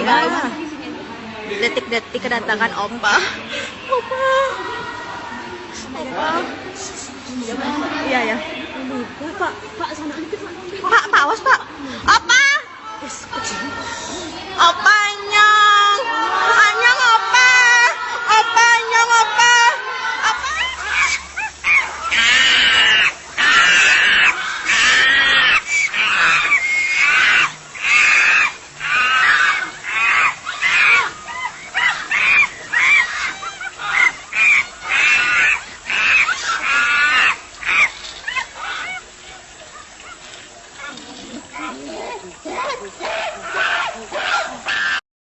guys. Detik-detik kedatangan opa. Opa. Iya ya. Pak sana itu Pak. Pak, awas Pak. Opa. Opa.